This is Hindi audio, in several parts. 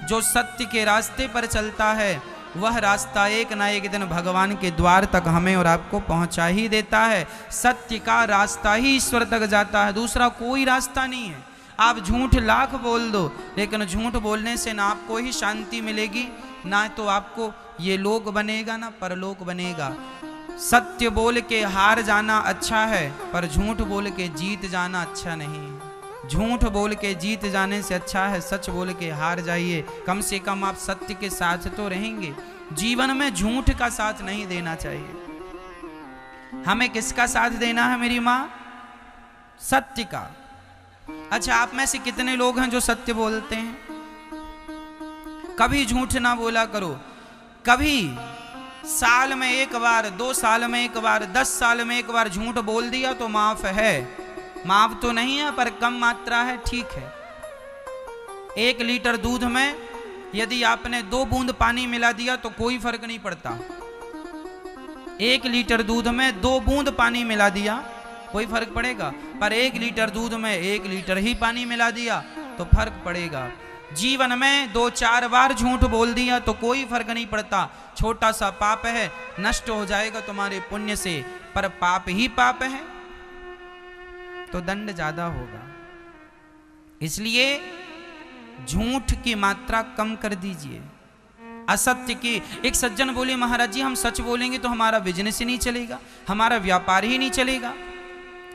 जो सत्य के रास्ते पर चलता है वह रास्ता एक ना एक दिन भगवान के द्वार तक हमें और आपको पहुंचा ही देता है। सत्य का रास्ता ही ईश्वर तक जाता है, दूसरा कोई रास्ता नहीं है। आप झूठ लाख बोल दो, लेकिन झूठ बोलने से ना आपको ही शांति मिलेगी, ना तो आपको ये लोक बनेगा ना परलोक बनेगा। सत्य बोल के हार जाना अच्छा है, पर झूठ बोल के जीत जाना अच्छा नहीं। झूठ बोल के जीत जाने से अच्छा है सच बोल के हार जाइए। कम से कम आप सत्य के साथ तो रहेंगे। जीवन में झूठ का साथ नहीं देना चाहिए। हमें किसका साथ देना है मेरी माँ? सत्य का। अच्छा, आप में से कितने लोग हैं जो सत्य बोलते हैं? कभी झूठ ना बोला करो। कभी साल में एक बार, 2 साल में एक बार, 10 साल में एक बार झूठ बोल दिया तो माफ है। माफ तो नहीं है पर कम मात्रा है, ठीक है। 1 लीटर दूध में यदि आपने 2 बूंद पानी मिला दिया तो कोई फर्क नहीं पड़ता। 1 लीटर दूध में 2 बूंद पानी मिला दिया कोई फर्क पड़ेगा, पर 1 लीटर दूध में 1 लीटर ही पानी मिला दिया तो फर्क पड़ेगा। जीवन में 2-4 बार झूठ बोल दिया तो कोई फर्क नहीं पड़ता। छोटा सा पाप है, नष्ट हो जाएगा तुम्हारे पुण्य से, पर पाप ही पाप है तो दंड ज्यादा होगा। इसलिए झूठ की मात्रा कम कर दीजिए। असत्य की, एक सज्जन बोले महाराज जी हम सच बोलेंगे तो हमारा बिजनेस ही नहीं चलेगा, हमारा व्यापार ही नहीं चलेगा,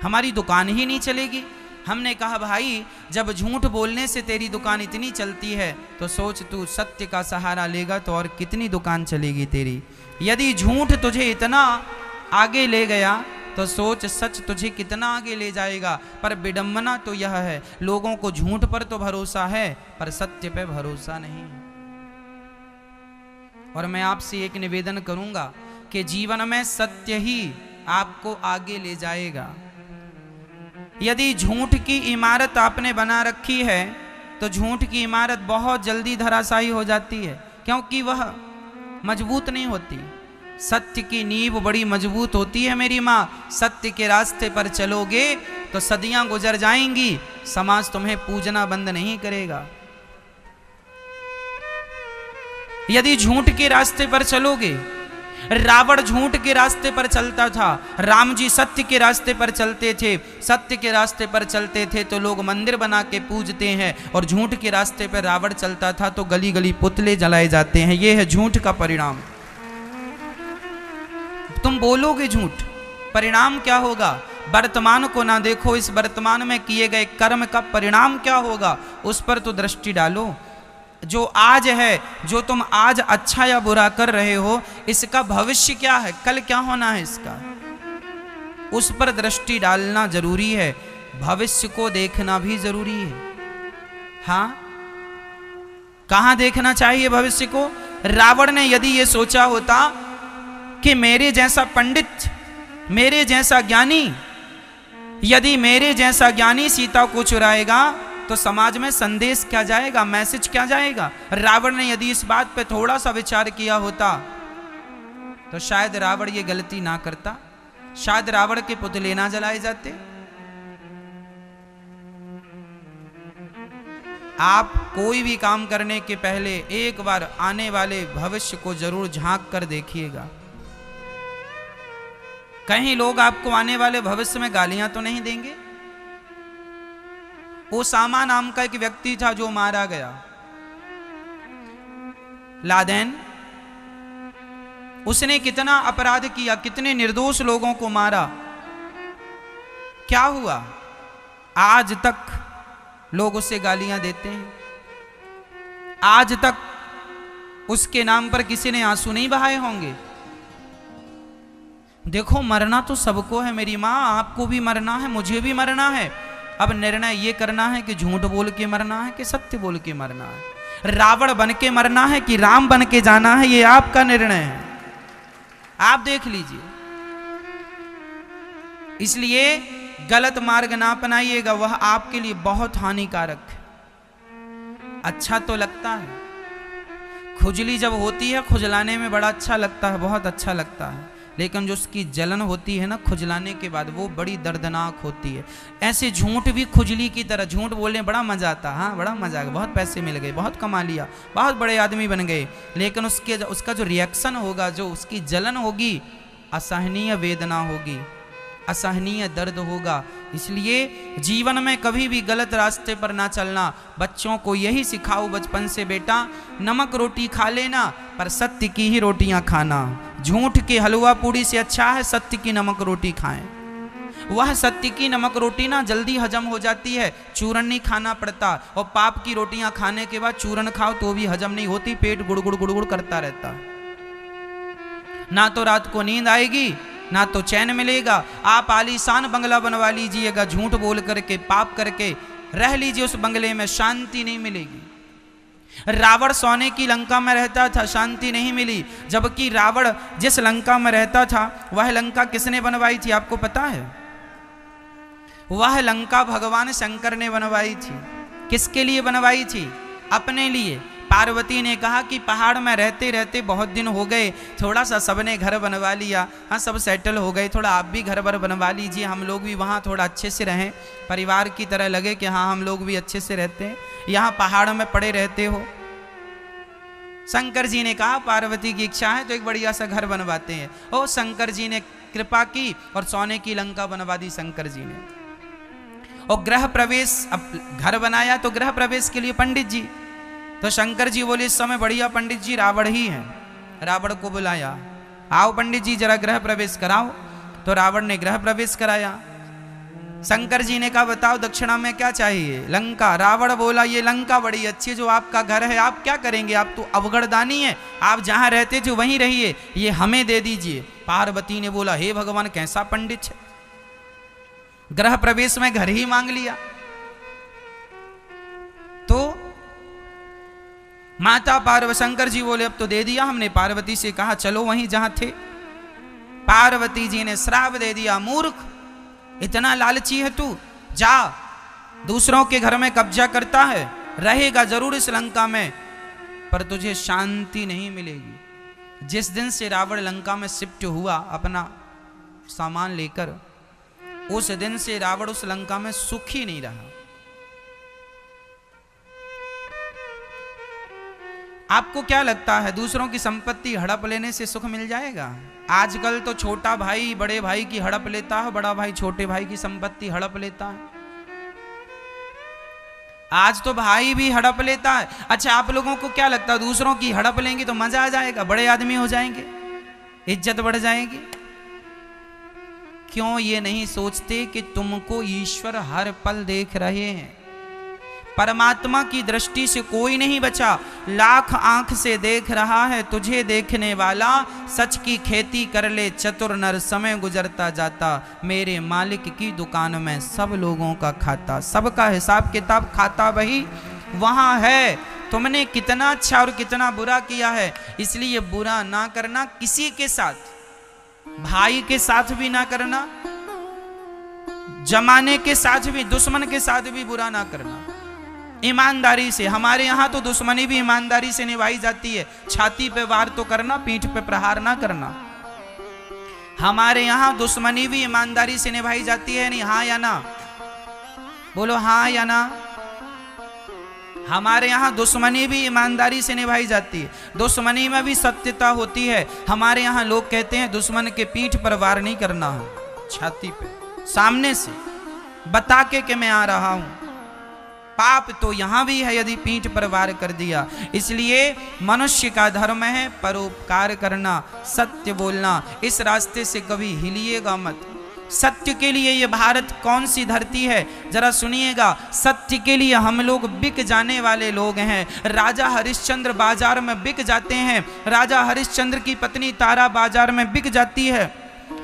हमारी दुकान ही नहीं चलेगी। हमने कहा भाई जब झूठ बोलने से तेरी दुकान इतनी चलती है तो सोच तू सत्य का सहारा लेगा तो और कितनी दुकान चलेगी तेरी। यदि झूठ तुझे इतना आगे ले गया तो सोच सच तुझे कितना आगे ले जाएगा। पर विडंबना तो यह है, लोगों को झूठ पर तो भरोसा है पर सत्य पे भरोसा नहीं। और मैं आपसे एक निवेदन करूंगा कि जीवन में सत्य ही आपको आगे ले जाएगा। यदि झूठ की इमारत आपने बना रखी है तो झूठ की इमारत बहुत जल्दी धराशायी हो जाती है, क्योंकि वह मजबूत नहीं होती। सत्य की नींव बड़ी मजबूत होती है मेरी माँ। सत्य के रास्ते पर चलोगे तो सदियां गुजर जाएंगी, समाज तुम्हें पूजना बंद नहीं करेगा। यदि झूठ के रास्ते पर चलोगे, रावण झूठ के रास्ते पर चलता था, राम जी सत्य के रास्ते पर चलते थे। सत्य के रास्ते पर चलते थे तो लोग मंदिर बना के पूजते हैं, और झूठ के रास्ते पर रावण चलता था तो गली गली पुतले जलाए जाते हैं। यह है झूठ का परिणाम। तुम बोलोगे झूठ, परिणाम क्या होगा? वर्तमान को ना देखो, इस वर्तमान में किए गए कर्म का परिणाम क्या होगा उस पर तो दृष्टि डालो। जो आज है, जो तुम आज अच्छा या बुरा कर रहे हो, इसका भविष्य क्या है, कल क्या होना है इसका, उस पर दृष्टि डालना जरूरी है। भविष्य को देखना भी जरूरी है। हाँ, कहां देखना चाहिए भविष्य को? रावण ने यदि ये सोचा होता कि मेरे जैसा पंडित, मेरे जैसा ज्ञानी, यदि मेरे जैसा ज्ञानी सीता को चुराएगा तो समाज में संदेश क्या जाएगा, मैसेज क्या जाएगा? रावण ने यदि इस बात पे थोड़ा सा विचार किया होता तो शायद रावण ये गलती ना करता, शायद रावण के पुतले ना जलाए जाते। आप कोई भी काम करने के पहले एक बार आने वाले भविष्य को जरूर झांक कर देखिएगा। कहीं लोग आपको आने वाले भविष्य में गालियां तो नहीं देंगे? ओसामा नाम का एक व्यक्ति था जो मारा गया, लादेन। उसने कितना अपराध किया, कितने निर्दोष लोगों को मारा। क्या हुआ? आज तक लोग उसे गालियां देते हैं, आज तक उसके नाम पर किसी ने आंसू नहीं बहाए होंगे। देखो, मरना तो सबको है मेरी माँ, आपको भी मरना है, मुझे भी मरना है। अब निर्णय ये करना है कि झूठ बोल के मरना है कि सत्य बोल के मरना है, रावण बन के मरना है कि राम बन के जाना है, ये आपका निर्णय है, आप देख लीजिए। इसलिए गलत मार्ग ना अपनाइएगा, वह आपके लिए बहुत हानिकारक है। अच्छा तो लगता है, खुजली जब होती है खुजलाने में बड़ा अच्छा लगता है, बहुत अच्छा लगता है, लेकिन जो उसकी जलन होती है ना खुजलाने के बाद, वो बड़ी दर्दनाक होती है। ऐसे झूठ भी खुजली की तरह, झूठ बोलने बड़ा मजा आता, हाँ बड़ा मजा आ गया, बहुत पैसे मिल गए, बहुत कमा लिया, बहुत बड़े आदमी बन गए, लेकिन उसका जो रिएक्शन होगा, जो उसकी जलन होगी, असहनीय वेदना होगी, असहनीय दर्द होगा। इसलिए जीवन में कभी भी गलत रास्ते पर ना चलना। बच्चों को यही सिखाओ बचपन से, बेटा नमक रोटी खा लेना पर सत्य की ही रोटियां खाना। झूठ के हलवा पूड़ी से अच्छा है सत्य की नमक रोटी खाएं। वह सत्य की नमक रोटी ना जल्दी हजम हो जाती है, चूरन नहीं खाना पड़ता। और पाप की रोटियां खाने के बाद चूरन खाओ तो भी हजम नहीं होती, पेट गुड़गुड़ गुड़गुड़ करता रहता। ना तो रात को नींद आएगी, ना तो चैन मिलेगा। आप आलीशान बंगला बनवा लीजिएगा, झूठ बोल करके, पाप करके रह लीजिए, उस बंगले में शांति नहीं मिलेगी। रावण सोने की लंका में रहता था, शांति नहीं मिली। जबकि रावण जिस लंका में रहता था वह लंका किसने बनवाई थी आपको पता है? वह लंका भगवान शंकर ने बनवाई थी। किसके लिए बनवाई थी? अपने लिए। पार्वती ने कहा कि पहाड़ में रहते रहते बहुत दिन हो गए, थोड़ा सा सबने घर बनवा लिया, हाँ सब सेटल हो गए, थोड़ा आप भी घर पर बनवा लीजिए, हम लोग भी वहाँ थोड़ा अच्छे से रहें, परिवार की तरह लगे कि हाँ हम लोग भी अच्छे से रहते हैं, यहाँ पहाड़ में पड़े रहते हो। शंकर जी ने कहा पार्वती की इच्छा है तो एक बढ़िया सा घर बनवाते हैं। ओ शंकर जी ने कृपा की और सोने की लंका बनवा दी शंकर जी ने। और गृह प्रवेश, अब घर बनाया तो गृह प्रवेश के लिए पंडित जी, तो शंकर जी बोले इस समय बढ़िया पंडित जी रावण ही है। रावण को बुलाया, आओ पंडित जी जरा गृह प्रवेश कराओ। तो रावण ने गृह प्रवेश कराया। शंकर जी ने कहा बताओ दक्षिणा में क्या चाहिए? लंका। रावण बोला ये लंका बड़ी अच्छी, जो आपका घर है आप क्या करेंगे, आप तो अवगढ़दानी है, आप जहां रहते थे वहीं रहिए, ये हमें दे दीजिए। पार्वती ने बोला हे भगवान कैसा पंडित है, गृह प्रवेश में घर ही मांग लिया। तो माता पार्वती, शंकर जी बोले अब तो दे दिया हमने। पार्वती से कहा चलो वहीं जहां थे। पार्वती जी ने श्राप दे दिया, मूर्ख इतना लालची है तू, जा दूसरों के घर में कब्जा करता है, रहेगा जरूर इस लंका में पर तुझे शांति नहीं मिलेगी। जिस दिन से रावण लंका में शिफ्ट हुआ अपना सामान लेकर, उस दिन से रावण उस लंका में सुखी नहीं रहा। आपको क्या लगता है दूसरों की संपत्ति हड़प लेने से सुख मिल जाएगा? आजकल तो छोटा भाई बड़े भाई की हड़प लेता है, बड़ा भाई छोटे भाई की संपत्ति हड़प लेता है। आज तो भाई भी हड़प लेता है। अच्छा आप लोगों को क्या लगता है दूसरों की हड़प लेंगे तो मजा आ जाएगा, बड़े आदमी हो जाएंगे, इज्जत बढ़ जाएगी? क्यों ये नहीं सोचते कि तुमको ईश्वर हर पल देख रहे हैं? परमात्मा की दृष्टि से कोई नहीं बचा, लाख आंख से देख रहा है तुझे देखने वाला। सच की खेती कर ले चतुर नर, समय गुजरता जाता, मेरे मालिक की दुकान में सब लोगों का खाता। सबका हिसाब किताब खाता वही वहां है। तुमने कितना अच्छा और कितना बुरा किया है, इसलिए बुरा ना करना किसी के साथ, भाई के साथ भी ना करना, जमाने के साथ भी, दुश्मन के साथ भी बुरा ना करना, ईमानदारी से। हमारे यहाँ तो दुश्मनी भी ईमानदारी से निभाई जाती है। छाती पे वार तो करना, पीठ पे प्रहार ना करना। हमारे यहाँ दुश्मनी भी ईमानदारी से निभाई जाती है, नहीं हाँ या ना? बोलो हाँ या ना। हमारे यहाँ दुश्मनी भी ईमानदारी से निभाई जाती है, दुश्मनी में भी सत्यता होती है। हमारे यहाँ लोग कहते हैं दुश्मन के पीठ पर वार नहीं करना है, छाती पे सामने से बता के कि मैं आ रहा हूं। पाप तो यहां भी है यदि पीठ पर वार कर दिया। इसलिए मनुष्य का धर्म है परोपकार करना, सत्य बोलना। इस रास्ते से कभी हिलिएगा मत। सत्य के लिए ये भारत कौन सी धरती है जरा सुनिएगा। सत्य के लिए हम लोग बिक जाने वाले लोग हैं। राजा हरिश्चंद्र बाजार में बिक जाते हैं, राजा हरिश्चंद्र की पत्नी तारा बाजार में बिक जाती है,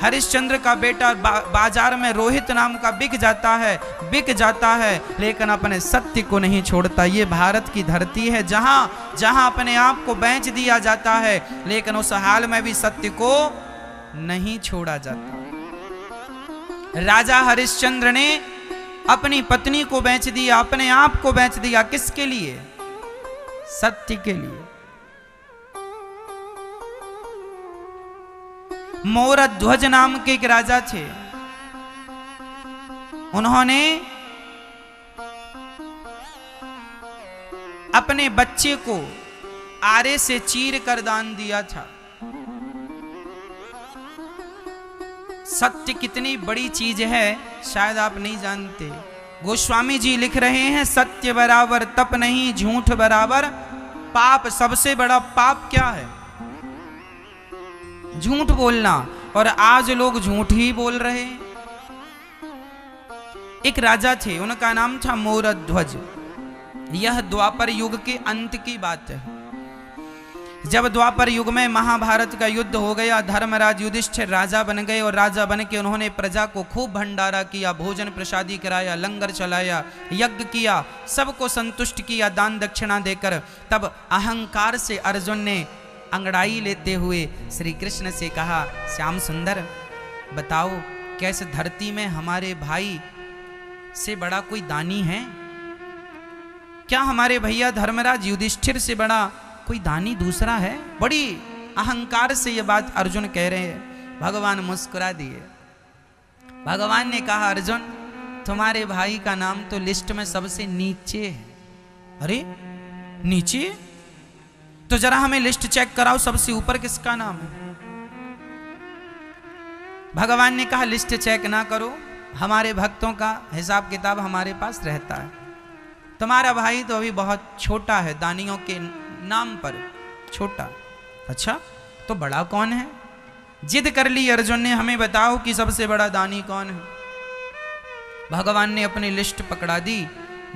हरिश्चंद्र का बेटा बाजार में रोहित नाम का बिक जाता है, लेकिन अपने सत्य को नहीं छोड़ता। ये भारत की धरती है जहां अपने आप को बेच दिया जाता है, लेकिन उस हाल में भी सत्य को नहीं छोड़ा जाता। राजा हरिश्चंद्र ने अपनी पत्नी को बेच दिया, अपने आप को बेच दिया। किसके लिए? सत्य के लिए। मोरध्वज नाम के एक राजा थे। उन्होंने अपने बच्चे को आरे से चीर कर दान दिया था। सत्य कितनी बड़ी चीज है शायद आप नहीं जानते। गोस्वामी जी लिख रहे हैं, सत्य बराबर तप नहीं, झूठ बराबर पाप। सबसे बड़ा पाप क्या है? झूठ बोलना। और आज लोग झूठ ही बोल रहे हैं। एक राजा थे, उनका नाम था मोरध्वज। यह द्वापर युग के अंत की बात है। जब द्वापर युग में महाभारत का युद्ध हो गया, धर्मराज युधिष्ठिर राजा बन गए और राजा बन के उन्होंने प्रजा को खूब भंडारा किया, भोजन प्रसादी कराया, लंगर चलाया, यज्ञ किया, सबको संतुष्ट किया दान दक्षिणा देकर। तब अहंकार से अर्जुन ने अंगड़ाई लेते हुए श्री कृष्ण से कहा, श्याम सुंदर बताओ, कैसे धरती में हमारे भाई से बड़ा कोई दानी है? क्या हमारे भैया धर्मराज युधिष्ठिर से बड़ा कोई दानी दूसरा है? बड़ी अहंकार से ये बात अर्जुन कह रहे हैं। भगवान मुस्कुरा दिए। भगवान ने कहा, अर्जुन तुम्हारे भाई का नाम तो लिस्ट में सबसे नीचे है। अरे नीचे? तो जरा हमें लिस्ट चेक कराओ, सबसे ऊपर किसका नाम है? भगवान ने कहा, लिस्ट चेक ना करो, हमारे भक्तों का हिसाब किताब हमारे पास रहता है। तुम्हारा भाई तो अभी बहुत छोटा है, दानियों के नाम पर छोटा। अच्छा तो बड़ा कौन है? जिद कर ली अर्जुन ने, हमें बताओ कि सबसे बड़ा दानी कौन है। भगवान ने अपनी लिस्ट पकड़ा दी,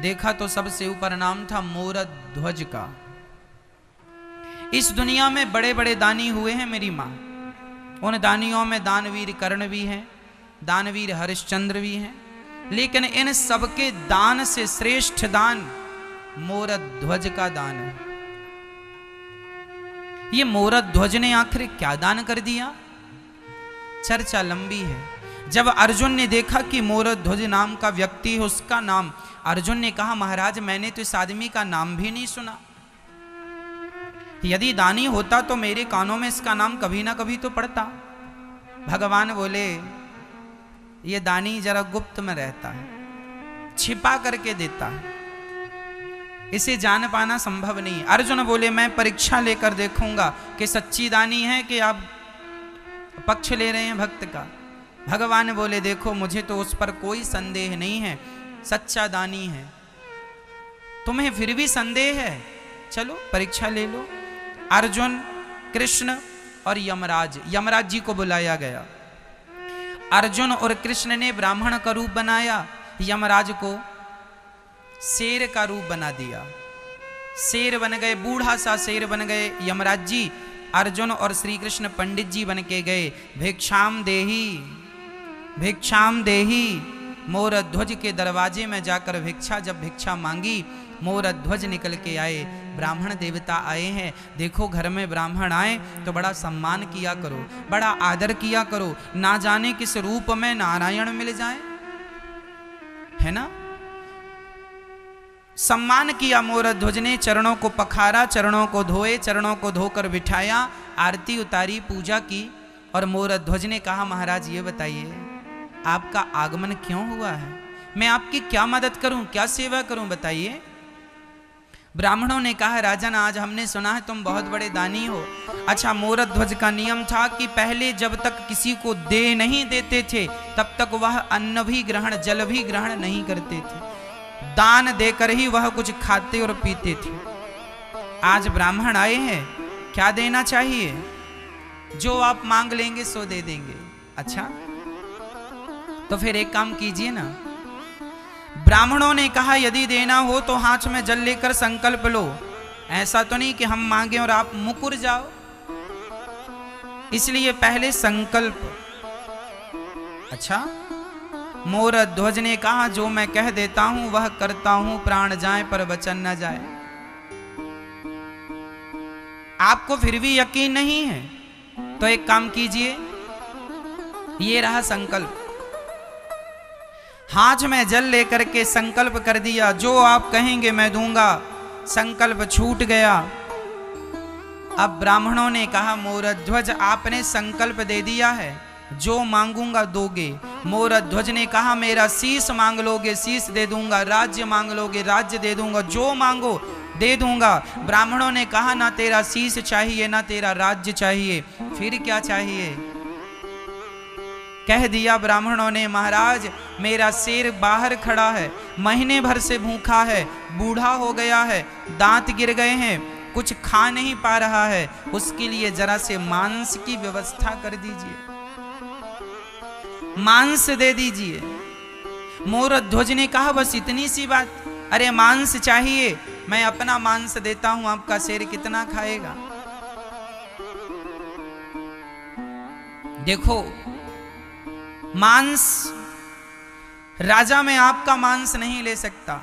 देखा तो सबसे ऊपर नाम था मोरध्वज का। इस दुनिया में बड़े बड़े दानी हुए हैं मेरी मां। उन दानियों में दानवीर कर्ण भी हैं, दानवीर हरिश्चंद्र भी हैं, लेकिन इन सबके दान से श्रेष्ठ दान मोरध्वज का दान है। ये मोरध्वज ने आखिर क्या दान कर दिया? चर्चा लंबी है। जब अर्जुन ने देखा कि मोरध्वज नाम का व्यक्ति है, उसका नाम, अर्जुन ने कहा, महाराज मैंने तो इस आदमी का नाम भी नहीं सुना। यदि दानी होता तो मेरे कानों में इसका नाम कभी ना कभी तो पड़ता। भगवान बोले, ये दानी जरा गुप्त में रहता है, छिपा करके देता है, इसे जान पाना संभव नहीं। अर्जुन बोले, मैं परीक्षा लेकर देखूंगा कि सच्ची दानी है कि आप पक्ष ले रहे हैं भक्त का। भगवान बोले, देखो मुझे तो उस पर कोई संदेह नहीं है, सच्चा दानी है। तुम्हें फिर भी संदेह है, चलो परीक्षा ले लो। अर्जुन, कृष्ण और यमराज जी को बुलाया गया। अर्जुन और कृष्ण ने ब्राह्मण का रूप बनाया, यमराज को शेर का रूप बना दिया। शेर बन गए, बूढ़ा सा शेर बन गए यमराज जी। अर्जुन और श्री कृष्ण पंडित जी बन के गए। भिक्षाम देही, भिक्षाम देही। मोरध्वज के दरवाजे में जाकर जब भिक्षा मांगी, मोरध्वज निकल के आए। ब्राह्मण देवता आए हैं, देखो घर में ब्राह्मण आए तो बड़ा सम्मान किया करो, बड़ा आदर किया करो, ना जाने किस रूप में नारायण मिल जाए, है ना। सम्मान किया मोरध्वज ने, चरणों को पखारा, चरणों को धोए, चरणों को धोकर बिठाया, आरती उतारी, पूजा की। और मोरध्वज ने कहा, महाराज ये बताइए आपका आगमन क्यों हुआ है? मैं आपकी क्या मदद करूं, क्या सेवा करूं, बताइए। ब्राह्मणों ने कहा, राजन आज हमने सुना है तुम बहुत बड़े दानी हो। अच्छा, मोरध्वज का नियम था कि पहले जब तक किसी को दे नहीं देते थे तब तक वह अन्न भी ग्रहण, जल भी ग्रहण नहीं करते थे। दान देकर ही वह कुछ खाते और पीते थे। आज ब्राह्मण आए हैं, क्या देना चाहिए? जो आप मांग लेंगे सो दे देंगे। अच्छा तो फिर एक काम कीजिए ना। ब्राह्मणों ने कहा, यदि देना हो तो हाथ में जल लेकर संकल्प लो। ऐसा तो नहीं कि हम मांगे और आप मुकुर जाओ, इसलिए पहले संकल्प। अच्छा, मोरध्वज ने कहा, जो मैं कह देता हूं वह करता हूं, प्राण जाए पर वचन न जाए। आपको फिर भी यकीन नहीं है तो एक काम कीजिए, ये रहा संकल्प। हाथ में जल लेकर के संकल्प कर दिया, जो आप कहेंगे मैं दूंगा। संकल्प छूट गया। अब ब्राह्मणों ने कहा मोरध्वज आपने संकल्प दे दिया है, जो मांगूंगा दोगे। मोरध्वज ने कहा मेरा शीश मांग लोगे शीश दे दूंगा, राज्य मांग लोगे राज्य दे दूंगा, जो मांगो दे दूंगा। ब्राह्मणों ने कहा ना तेरा शीश चाहिए ना तेरा राज्य चाहिए, फिर क्या चाहिए? कह दिया ब्राह्मणों ने महाराज मेरा शेर बाहर खड़ा है, महीने भर से भूखा है, बूढ़ा हो गया है, दांत गिर गए हैं, कुछ खा नहीं पा रहा है, उसके लिए जरा से मांस की व्यवस्था कर दीजिए, मांस दे दीजिए। मोरध्वज ने कहा बस इतनी सी बात? अरे मांस चाहिए, मैं अपना मांस देता हूं, आपका शेर कितना खाएगा? देखो मांस, राजा में आपका मांस नहीं ले सकता,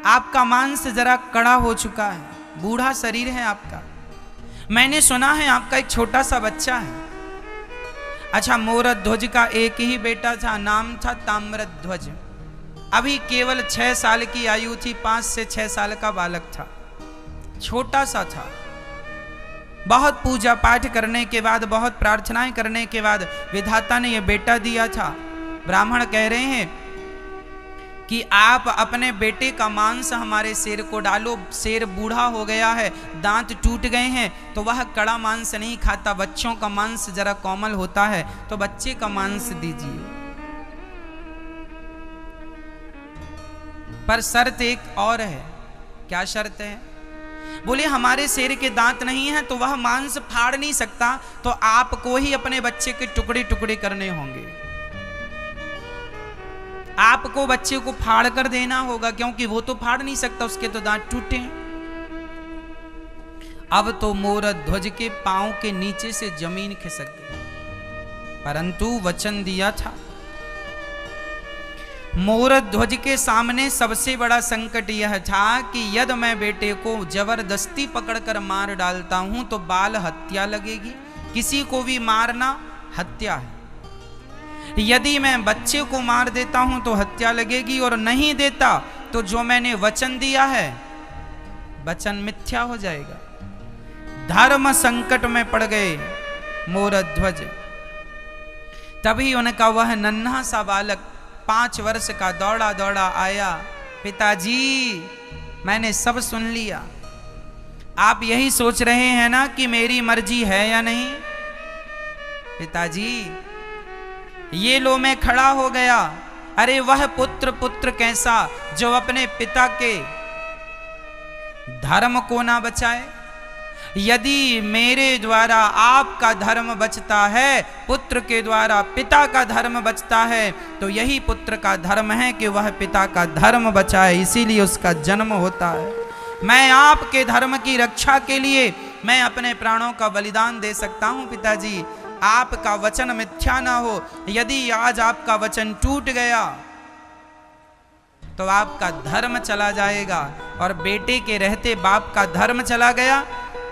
आपका मांस जरा कड़ा हो चुका है, बूढ़ा शरीर है आपका। मैंने सुना है आपका एक छोटा सा बच्चा है। अच्छा, मोरध्वज का एक ही बेटा था, नाम था ताम्रध्वज। अभी केवल 6 साल की आयु थी, 5 से 6 साल का बालक था, छोटा सा था। बहुत पूजा पाठ करने के बाद, बहुत प्रार्थनाएं करने के बाद विधाता ने यह बेटा दिया था। ब्राह्मण कह रहे हैं कि आप अपने बेटे का मांस हमारे शेर को डालो, शेर बूढ़ा हो गया है, दांत टूट गए हैं, तो वह कड़ा मांस नहीं खाता, बच्चों का मांस जरा कोमल होता है, तो बच्चे का मांस दीजिए। पर शर्त एक और है। क्या शर्त है? बोले हमारे शेर के दांत नहीं है तो वह मांस फाड़ नहीं सकता, तो आपको ही अपने बच्चे के टुकड़े टुकड़े करने होंगे, आपको बच्चे को फाड़ कर देना होगा, क्योंकि वो तो फाड़ नहीं सकता, उसके तो दांत टूटे। अब तो मोरध्वज के पांव के नीचे से जमीन खिसक गई, परंतु वचन दिया था। मोरध्वज के सामने सबसे बड़ा संकट यह था कि यदि मैं बेटे को जबरदस्ती पकड़कर मार डालता हूं तो बाल हत्या लगेगी, किसी को भी मारना हत्या है। यदि मैं बच्चे को मार देता हूं तो हत्या लगेगी, और नहीं देता तो जो मैंने वचन दिया है वचन मिथ्या हो जाएगा। धर्म संकट में पड़ गए मोरध्वज। तभी उनका वह नन्हा सा बालक 5 वर्ष का दौड़ा दौड़ा आया, पिताजी मैंने सब सुन लिया, आप यही सोच रहे हैं ना कि मेरी मर्जी है या नहीं? पिताजी ये लो मैं खड़ा हो गया। अरे वह पुत्र कैसा जो अपने पिता के धर्म को ना बचाए। यदि मेरे द्वारा आपका धर्म बचता है, पुत्र के द्वारा पिता का धर्म बचता है, तो यही पुत्र का धर्म है कि वह पिता का धर्म बचाए, इसीलिए उसका जन्म होता है। मैं आपके धर्म की रक्षा के लिए मैं अपने प्राणों का बलिदान दे सकता हूं पिताजी, आपका वचन मिथ्या ना हो। यदि आज आपका वचन टूट गया तो आपका धर्म चला जाएगा, और बेटे के रहते बाप का धर्म चला गया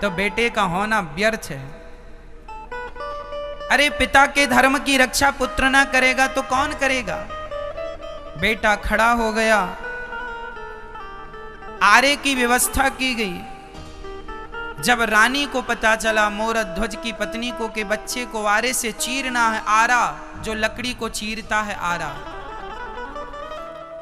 तो बेटे का होना व्यर्थ है। अरे पिता के धर्म की रक्षा पुत्र ना करेगा तो कौन करेगा? बेटा खड़ा हो गया, आरे की व्यवस्था की गई। जब रानी को पता चला मोरध्वज की पत्नी को कि बच्चे को आरे से चीरना है, आरा जो लकड़ी को चीरता है आरा,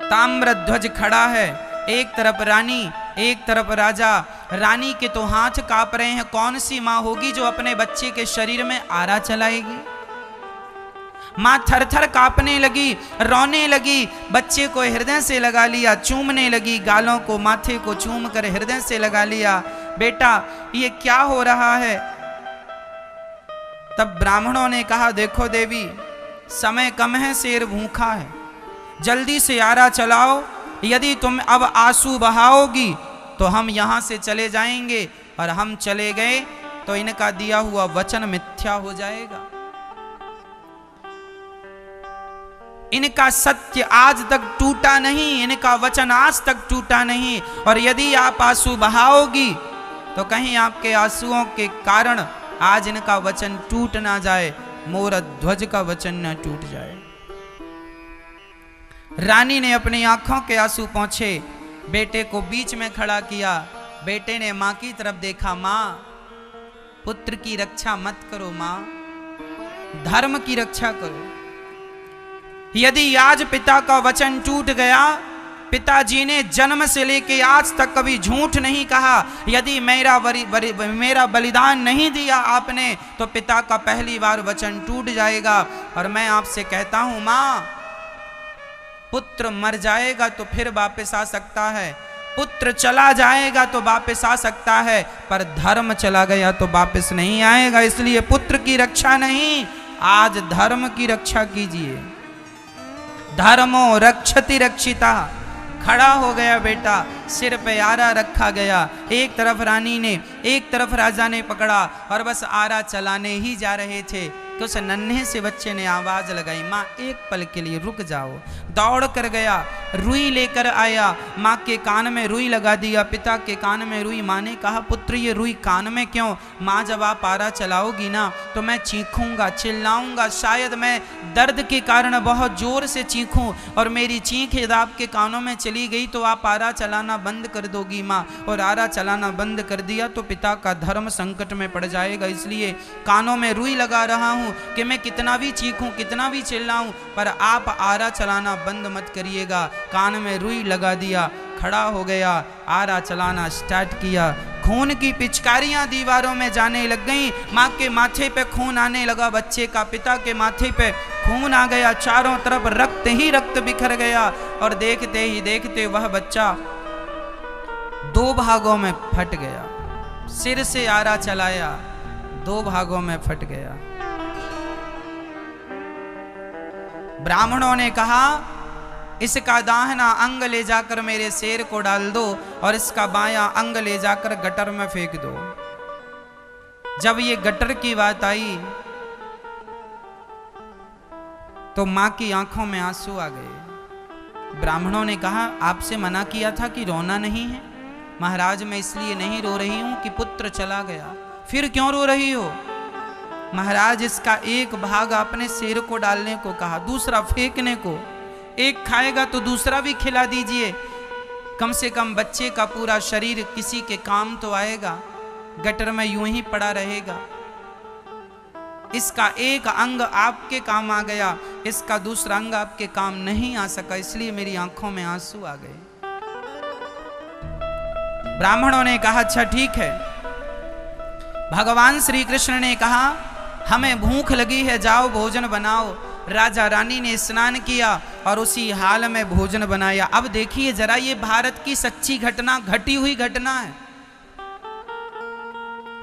ताम्रध्वज खड़ा है, एक तरफ रानी एक तरफ राजा। रानी के तो हाथ कांप रहे हैं, कौन सी मां होगी जो अपने बच्चे के शरीर में आरा चलाएगी? मां थर थर कांपने लगी, रोने लगी, बच्चे को हृदय से लगा लिया, चूमने लगी, गालों को माथे को चूम कर हृदय से लगा लिया। बेटा ये क्या हो रहा है? तब ब्राह्मणों ने कहा देखो देवी, समय कम है, शेर भूखा है, जल्दी से आरा चलाओ, यदि तुम अब आंसू बहाओगी तो हम यहां से चले जाएंगे, और हम चले गए तो इनका दिया हुआ वचन मिथ्या हो जाएगा। इनका सत्य आज तक टूटा नहीं, इनका वचन आज तक टूटा नहीं, और यदि आप आंसू बहाओगी तो कहीं आपके आंसुओं के कारण आज इनका वचन टूट ना जाए, मोरध्वज का वचन ना टूट जाए। रानी ने अपनी आंखों के आंसू पोंछे, बेटे को बीच में खड़ा किया, बेटे ने मां की तरफ देखा, मां पुत्र की रक्षा मत करो, मां धर्म की रक्षा करो। यदि आज पिता का वचन टूट गया, पिताजी ने जन्म से लेके आज तक कभी झूठ नहीं कहा, यदि मेरा बलिदान नहीं दिया आपने, तो पिता का पहली बार वचन टूट जाएगा। और मैं आपसे कहता हूं मां, पुत्र मर जाएगा तो फिर वापस आ सकता है, पुत्र चला जाएगा तो वापस आ सकता है, पर धर्म चला गया तो वापस नहीं आएगा। इसलिए पुत्र की रक्षा नहीं, आज धर्म की रक्षा कीजिए। धर्मो रक्षति रक्षिता। खड़ा हो गया बेटा, सिर पे आरा रखा गया, एक तरफ रानी ने एक तरफ राजा ने पकड़ा और बस आरा चलाने ही जा रहे थे कि उस नन्हे से बच्चे ने आवाज लगाई, माँ एक पल के लिए रुक जाओ। दौड़ कर गया, रुई लेकर आया, माँ के कान में रुई लगा दिया, पिता के कान में रुई। माँ ने कहा, पुत्र ये रुई कान में क्यों? माँ जब आप आरा चलाओगी ना तो मैं चीखूंगा, चिल्लाऊंगा, शायद मैं दर्द के कारण बहुत जोर से चीखूं और मेरी चीख यदि आपके कानों में चली गई तो आप आरा चलाना बंद कर दोगी माँ। और आरा चलाना बंद कर दिया तो पिता का धर्म संकट में पड़ जाएगा। इसलिए कानों में रुई लगा रहा हूँ कि मैं कितना भी चीखूं, कितना भी चिल्लाऊं, पर आप आरा चलाना बंद मत करिएगा। कान में रुई लगा दिया, खड़ा हो गया, आरा चलाना स्टार्ट किया। खून की पिचकारियां दीवारों में जाने लग गईं। माँ के माथे पे खून आने लगा बच्चे का, पिता के माथे पे खून आ गया, चारों तरफ रक्त ही रक्त बिखर गया। और देखते ही देखते वह बच्चा 2 भागों में फट गया। सिर से आरा चलाया, 2 भागों में फट गया। ब्राह्मणों ने कहा, इसका दाहिना अंग ले जाकर मेरे शेर को डाल दो और इसका बायां अंग ले जाकर गटर में फेंक दो। जब ये गटर की बात आई तो मां की आंखों में आंसू आ गए। ब्राह्मणों ने कहा, आपसे मना किया था कि रोना नहीं है। महाराज मैं इसलिए नहीं रो रही हूं कि पुत्र चला गया। फिर क्यों रो रही हो? महाराज इसका एक भाग आपने शेर को डालने को कहा, दूसरा फेंकने को। एक खाएगा तो दूसरा भी खिला दीजिए, कम से कम बच्चे का पूरा शरीर किसी के काम तो आएगा, गटर में यूं ही पड़ा रहेगा। इसका एक अंग आपके काम आ गया, इसका दूसरा अंग आपके काम नहीं आ सका, इसलिए मेरी आंखों में आंसू आ गए। ब्राह्मणों ने कहा, अच्छा ठीक है। भगवान श्री कृष्ण ने कहा, हमें भूख लगी है, जाओ भोजन बनाओ। राजा रानी ने स्नान किया और उसी हाल में भोजन बनाया। अब देखिए जरा, ये भारत की सच्ची घटना, घटी हुई घटना है।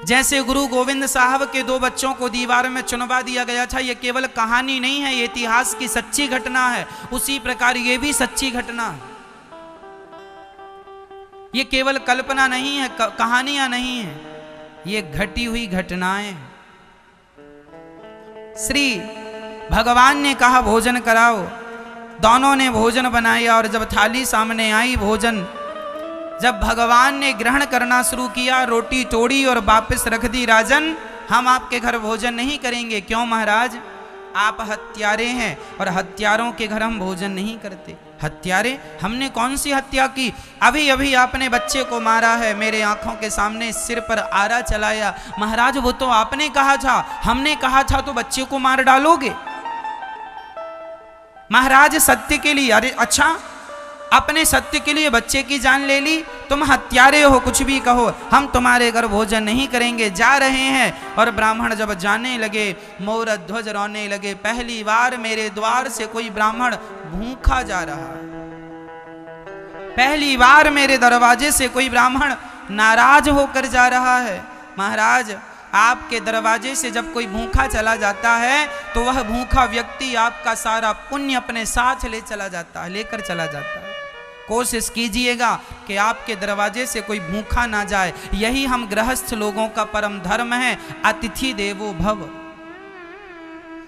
जैसे गुरु गोविंद साहब के 2 बच्चों को दीवार में चुनवा दिया गया था, ये केवल कहानी नहीं है, ये इतिहास की सच्ची घटना है। उसी प्रकार ये भी सच्ची घटना है। ये केवल कल्पना नहीं है, कहानियां नहीं है, ये घटी हुई घटनाएं। श्री भगवान ने कहा भोजन कराओ। दोनों ने भोजन बनाया और जब थाली सामने आई, भोजन जब भगवान ने ग्रहण करना शुरू किया, रोटी तोड़ी और वापस रख दी। राजन, हम आपके घर भोजन नहीं करेंगे। क्यों महाराज? आप हत्यारे हैं और हत्यारों के घर हम भोजन नहीं करते। हत्यारे? हमने कौन सी हत्या की? अभी अभी आपने बच्चे को मारा है, मेरे आंखों के सामने सिर पर आरा चलाया। महाराज वो तो आपने कहा था, हमने कहा था तो बच्चे को मार डालोगे? महाराज सत्य के लिए। अरे अच्छा, अपने सत्य के लिए बच्चे की जान ले ली? तुम हत्यारे हो, कुछ भी कहो, हम तुम्हारे घर भोजन नहीं करेंगे, जा रहे हैं। और ब्राह्मण जब जाने लगे, मोर ध्वज रोने लगे। पहली बार मेरे द्वार से कोई ब्राह्मण भूखा जा रहा है, पहली बार मेरे दरवाजे से कोई ब्राह्मण नाराज होकर जा रहा है। महाराज, आपके दरवाजे से जब कोई भूखा चला जाता है तो वह भूखा व्यक्ति आपका सारा पुण्य अपने साथ ले चला जाता है, लेकर चला जाता है। कोशिश कीजिएगा कि आपके दरवाजे से कोई भूखा ना जाए। यही हम गृहस्थ लोगों का परम धर्म है, अतिथि देवो भव।